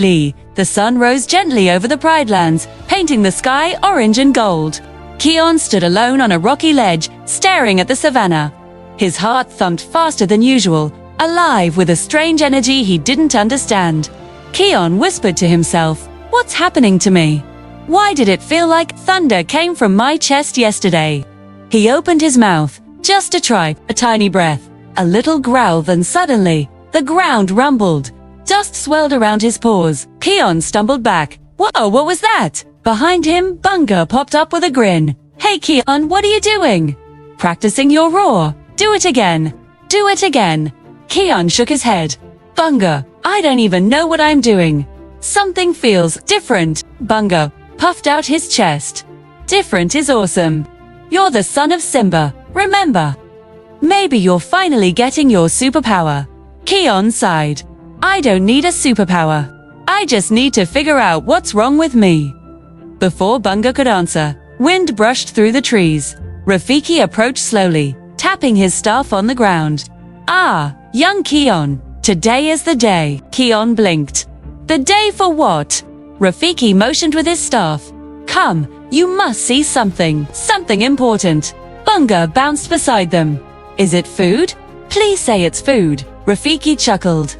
The sun rose gently over the Pride Lands, painting the sky orange and gold. Keon stood alone on a rocky ledge, staring at the savannah. His heart thumped faster than usual, alive with a strange energy he didn't understand. Keon whispered to himself, "What's happening to me? Why did it feel like thunder came from my chest yesterday?" He opened his mouth, just to try a tiny breath. A little growl, then suddenly, the ground rumbled. Dust swirled around his paws. Keon stumbled back. "Whoa, what was that?" Behind him, Bunga popped up with a grin. "Hey Keon, what are you doing?" "Practicing your roar. Do it again. Do it again." Keon shook his head. "Bunga, I don't even know what I'm doing. Something feels different." Bunga puffed out his chest. "Different is awesome. You're the son of Simba, remember? Maybe you're finally getting your superpower." Keon sighed. "I don't need a superpower. I just need to figure out what's wrong with me." Before Bunga could answer, wind brushed through the trees. Rafiki approached slowly, tapping his staff on the ground. "Ah, young Keon, today is the day." Keon blinked. "The day for what?" Rafiki motioned with his staff. "Come, you must see something important." Bunga bounced beside them. "Is it food? Please say it's food." Rafiki chuckled.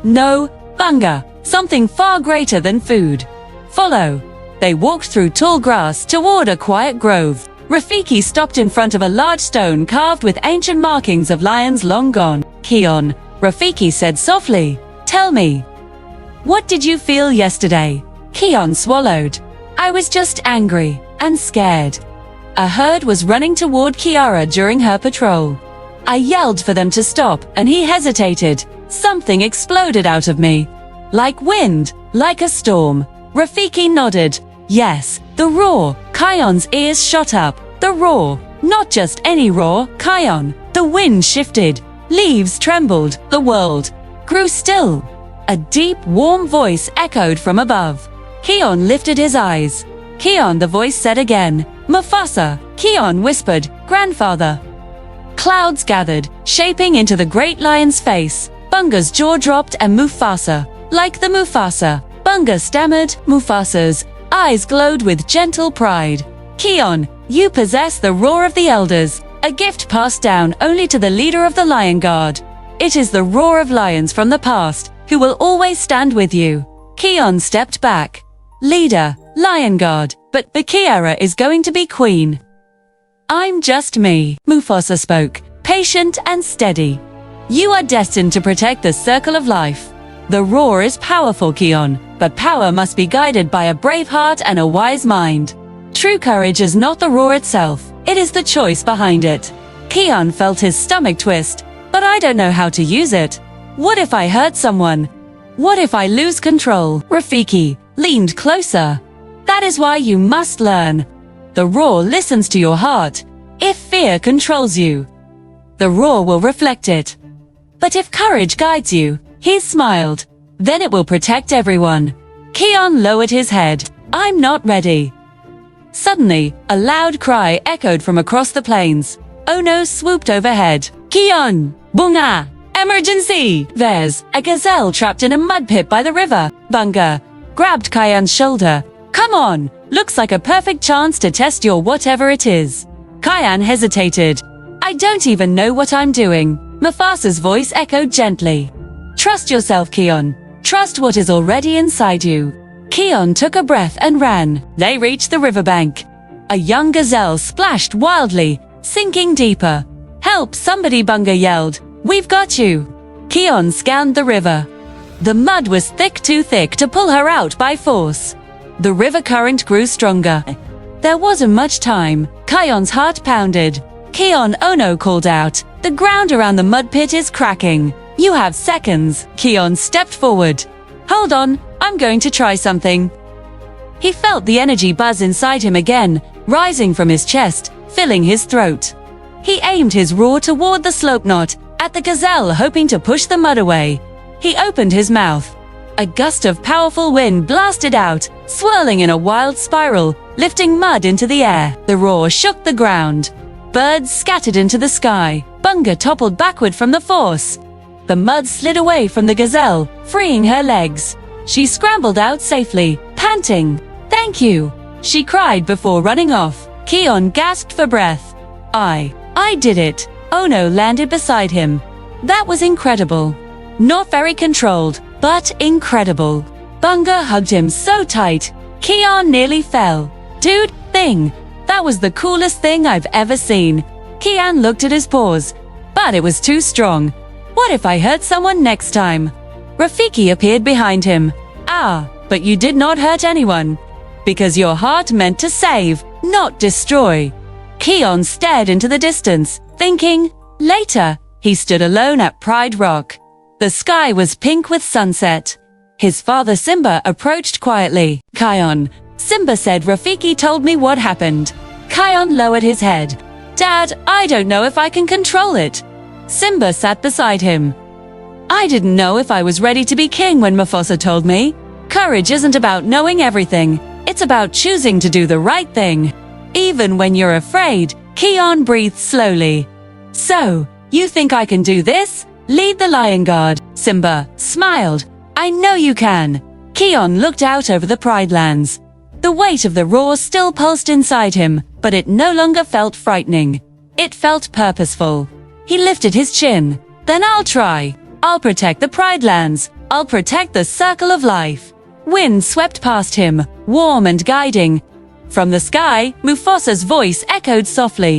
"No, Bunga, something far greater than food. Follow." They walked through tall grass toward a quiet grove. Rafiki stopped in front of a large stone carved with ancient markings of lions long gone. "Keon," Rafiki said softly, "tell me, what did you feel yesterday?" Keon swallowed. "I was just angry and scared. A herd was running toward Kiara during her patrol. I yelled for them to stop, and he hesitated. Something exploded out of me. Like wind, like a storm." Rafiki nodded. "Yes, the roar." Kion's ears shot up. The roar. Not just any roar, Kion. The wind shifted. Leaves trembled. The world grew still. A deep, warm voice echoed from above. Keon lifted his eyes. "Keon," the voice said again. "Mufasa." Keon whispered, "Grandfather." Clouds gathered, shaping into the great lion's face. Bunga's jaw dropped and Mufasa. Like the Mufasa. Bunga stammered. Mufasa's eyes glowed with gentle pride. "Keon, you possess the roar of the elders, a gift passed down only to the leader of the Lion Guard. It is the roar of lions from the past, who will always stand with you." Keon stepped back. "Leader, Lion Guard, but Kiara is going to be queen." "I'm just me," Mufasa spoke, patient and steady. "You are destined to protect the circle of life. The roar is powerful, Keon, but power must be guided by a brave heart and a wise mind. True courage is not the roar itself, it is the choice behind it." Keon felt his stomach twist. "But I don't know how to use it. What if I hurt someone? What if I lose control?" Rafiki leaned closer. "That is why you must learn. The roar listens to your heart. If fear controls you, the roar will reflect it. But if courage guides you," he smiled, "then it will protect everyone." Keon lowered his head. "I'm not ready." Suddenly, a loud cry echoed from across the plains. Ono swooped overhead. "Keon! Bunga! Emergency!" "There's a gazelle trapped in a mud pit by the river." Bunga grabbed Kion's shoulder. "Come on! Looks like a perfect chance to test your whatever it is." Kion hesitated. "I don't even know what I'm doing." Mufasa's voice echoed gently. "Trust yourself, Keon. Trust what is already inside you." Keon took a breath and ran. They reached the riverbank. A young gazelle splashed wildly, sinking deeper. "Help, somebody!" Bunga yelled. "We've got you." Keon scanned the river. The mud was too thick to pull her out by force. The river current grew stronger. There wasn't much time. Kion's heart pounded. "Keon!" Ono called out. "The ground around the mud pit is cracking. You have seconds." Keon stepped forward. "Hold on, I'm going to try something." He felt the energy buzz inside him again, rising from his chest, filling his throat. He aimed his roar toward the slope knot, at the gazelle, hoping to push the mud away. He opened his mouth. A gust of powerful wind blasted out, swirling in a wild spiral, lifting mud into the air. The roar shook the ground. Birds scattered into the sky. Bunga toppled backward from the force. The mud slid away from the gazelle, freeing her legs. She scrambled out safely, panting. "Thank you," she cried before running off. Keon gasped for breath. I did it." Ono landed beside him. That was incredible. Not very controlled, but incredible. Bunga hugged him so tight, Keon nearly fell. "Dude, that was the coolest thing I've ever seen." Keon looked at his paws, but it was too strong. "What if I hurt someone next time?" Rafiki appeared behind him. But you did not hurt anyone. Because your heart meant to save, not destroy." Keon stared into the distance, thinking. Later, he stood alone at Pride Rock. The sky was pink with sunset. His father Simba approached quietly. "Kion," Simba said, "Rafiki told me what happened." Kion lowered his head. "Dad, I don't know if I can control it." Simba sat beside him. "I didn't know if I was ready to be king when Mufasa told me. Courage isn't about knowing everything. It's about choosing to do the right thing. Even when you're afraid." Keon breathed slowly. "So, you think I can do this? Lead the Lion Guard." Simba smiled. "I know you can." Keon looked out over the Pride Lands. The weight of the roar still pulsed inside him, but it no longer felt frightening. It felt purposeful. He lifted his chin. "Then I'll try. I'll protect the Pride Lands. I'll protect the circle of life." Wind swept past him, warm and guiding. From the sky, Mufasa's voice echoed softly.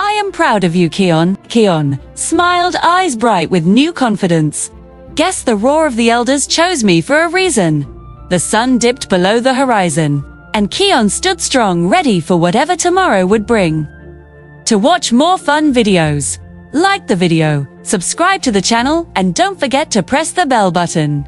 "I am proud of you, Keon." Keon smiled, eyes bright with new confidence. "Guess the roar of the elders chose me for a reason." The sun dipped below the horizon, and Keon stood strong, ready for whatever tomorrow would bring. To watch more fun videos, like the video, subscribe to the channel, and don't forget to press the bell button.